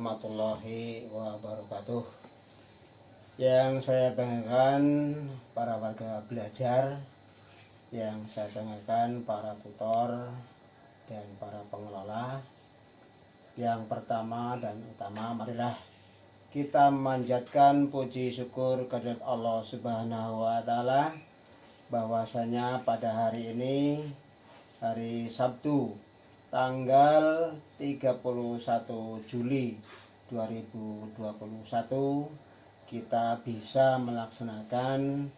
warahmatullahi wabarakatuh. Yang saya banggakan para warga belajar, yang saya banggakan para tutor dan para pengelola. Yang pertama dan utama, marilah kita memanjatkan puji syukur kehadirat Allah Subhanahu wa taala bahwasanya pada hari ini, hari Sabtu, tanggal 31 Juli 2021, kita bisa melaksanakan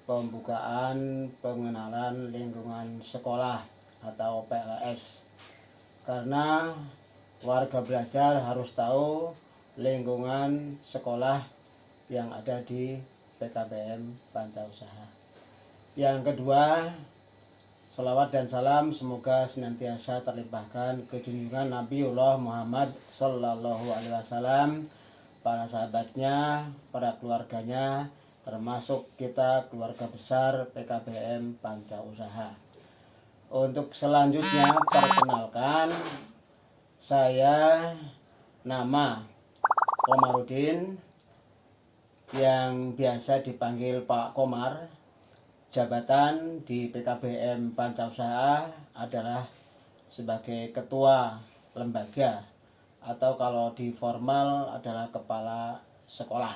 pembukaan pengenalan lingkungan sekolah atau PLS. Karena warga belajar harus tahu lingkungan sekolah yang ada di PKBM Pancausaha. Yang kedua, salawat dan salam semoga senantiasa terlimpahkan ke junjungan Nabiullah Muhammad Sallallahu Alaihi Wasallam, para sahabatnya, para keluarganya, termasuk kita keluarga besar PKBM Pancausaha. Untuk selanjutnya, perkenalkan, saya nama Komarudin, yang biasa dipanggil Pak Komar. Jabatan di PKBM Pancausaha adalah sebagai ketua lembaga, atau kalau di formal adalah kepala sekolah.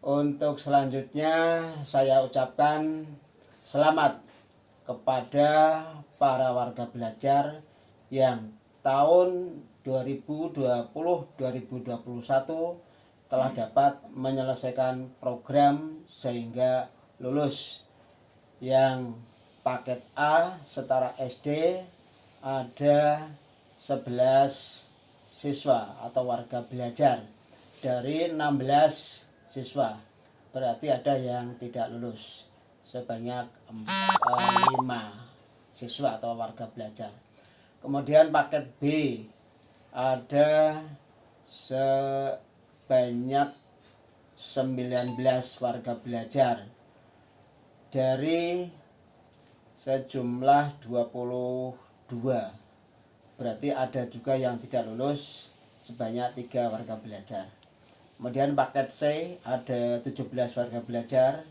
Untuk selanjutnya saya ucapkan selamat kepada para warga belajar yang tahun 2020-2021 telah dapat menyelesaikan program sehingga lulus. Yang paket A setara SD ada 11 siswa atau warga belajar dari 16 siswa, berarti ada yang tidak lulus sebanyak 5 siswa atau warga belajar. Kemudian paket B ada sebanyak 19 warga belajar dari sejumlah 22, berarti ada juga yang tidak lulus sebanyak 3 warga belajar. Kemudian paket C ada 17 warga belajar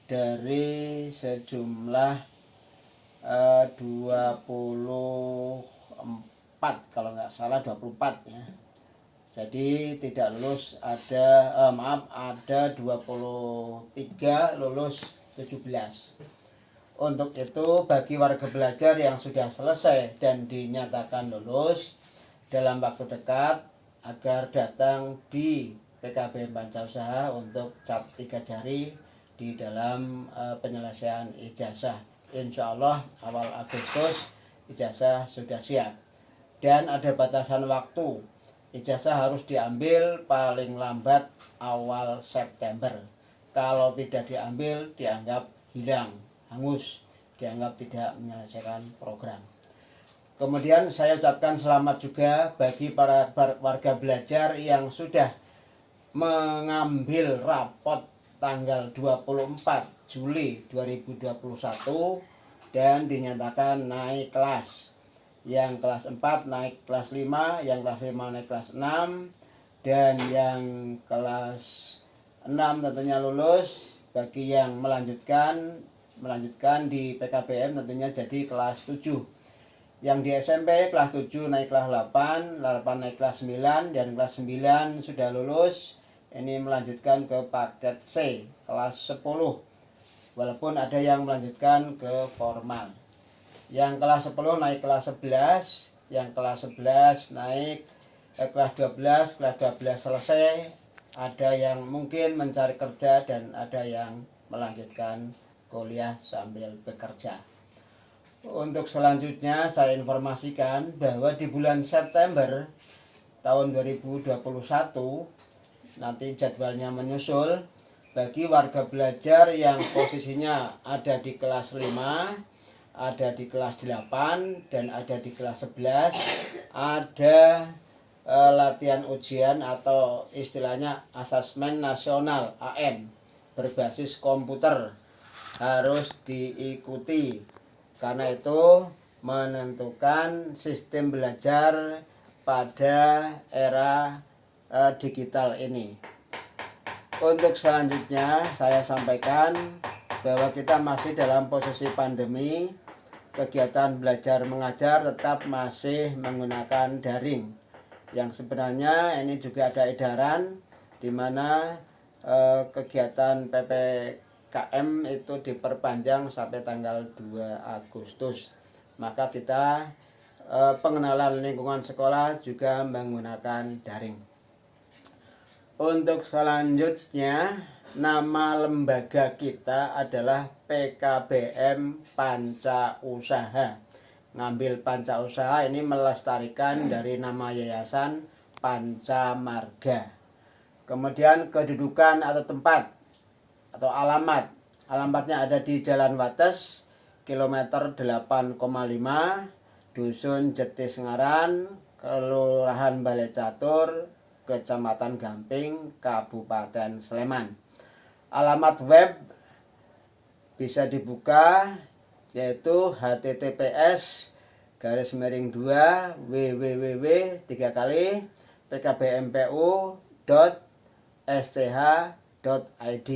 dari sejumlah 24, kalau nggak salah 24 ya. Jadi tidak lulus ada ada 23, lulus 17. Untuk itu, bagi warga belajar yang sudah selesai dan dinyatakan lulus dalam waktu dekat, agar datang di PKBM Pancausaha untuk cap 3 jari di dalam penyelesaian ijazah. Insya Allah awal Agustus ijazah sudah siap, dan ada batasan waktu. Ijazah harus diambil paling lambat awal September. Kalau tidak diambil, dianggap hilang, hangus, dianggap tidak menyelesaikan program. Kemudian saya ucapkan selamat juga bagi para warga belajar yang sudah mengambil rapot tanggal 24 Juli 2021 dan dinyatakan naik kelas. Yang kelas 4 naik kelas 5, yang kelas 5 naik kelas 6, dan yang kelas 6 tentunya lulus. Bagi yang melanjutkan di PKBM tentunya jadi kelas 7. Yang di SMP kelas 7 naik kelas 8, 8 naik kelas 9, dan kelas 9 sudah lulus. Ini melanjutkan ke paket C, kelas 10. Walaupun ada yang melanjutkan ke formal. Yang kelas 10 naik kelas 11, yang kelas 11 naik kelas 12, kelas 12 selesai. Ada yang mungkin mencari kerja dan ada yang melanjutkan kuliah sambil bekerja. Untuk selanjutnya saya informasikan bahwa di bulan September tahun 2021 nanti jadwalnya menyusul. Bagi warga belajar yang posisinya ada di kelas 5, ada di kelas 8, dan ada di kelas 11, ada latihan ujian atau istilahnya asesmen nasional AN berbasis komputer harus diikuti. Karena itu menentukan sistem belajar pada era digital ini. Untuk selanjutnya saya sampaikan bahwa kita masih dalam posisi pandemi, kegiatan belajar mengajar tetap masih menggunakan daring. Yang sebenarnya ini juga ada edaran di mana kegiatan PPKM itu diperpanjang sampai tanggal 2 Agustus. Maka kita pengenalan lingkungan sekolah juga menggunakan daring. Untuk selanjutnya, nama lembaga kita adalah PKBM Panca Usaha. Ngambil Panca Usaha ini melestarikan dari nama yayasan Panca Marga. Kemudian kedudukan atau tempat atau alamat. Alamatnya ada di Jalan Wates, kilometer 8,5, Dusun Jetis Ngaran, Kelurahan Balai Catur, Kecamatan Gamping, Kabupaten Sleman. Alamat web bisa dibuka yaitu https://www.pkbmpu.sch.id.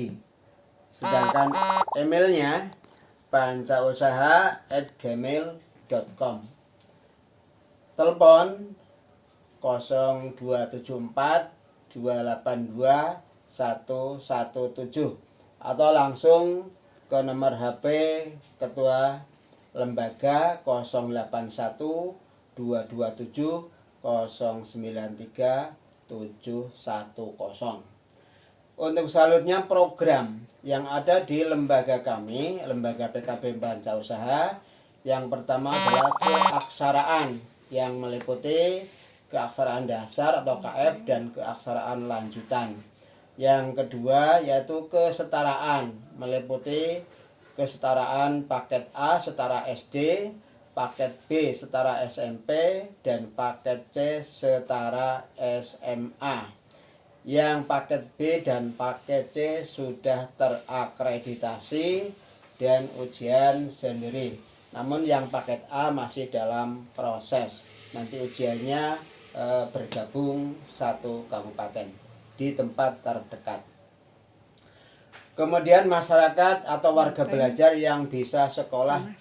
Sedangkan emailnya pancausaha@gmail.com. Telepon 0274 282 117 atau langsung ke nomor HP Ketua Lembaga 081 227 093 710. Untuk selanjutnya program yang ada di lembaga kami, lembaga PKB Panca Usaha, yang pertama adalah keaksaraan yang meliputi keaksaraan dasar atau KF dan keaksaraan lanjutan. Yang kedua yaitu kesetaraan, meliputi kesetaraan paket A setara SD, paket B setara SMP, dan paket C setara SMA. Yang paket B dan paket C sudah terakreditasi dan ujian sendiri. Namun yang paket A masih dalam proses. Nanti ujiannya bergabung satu kabupaten di tempat terdekat. Kemudian masyarakat atau warga belajar yang bisa sekolah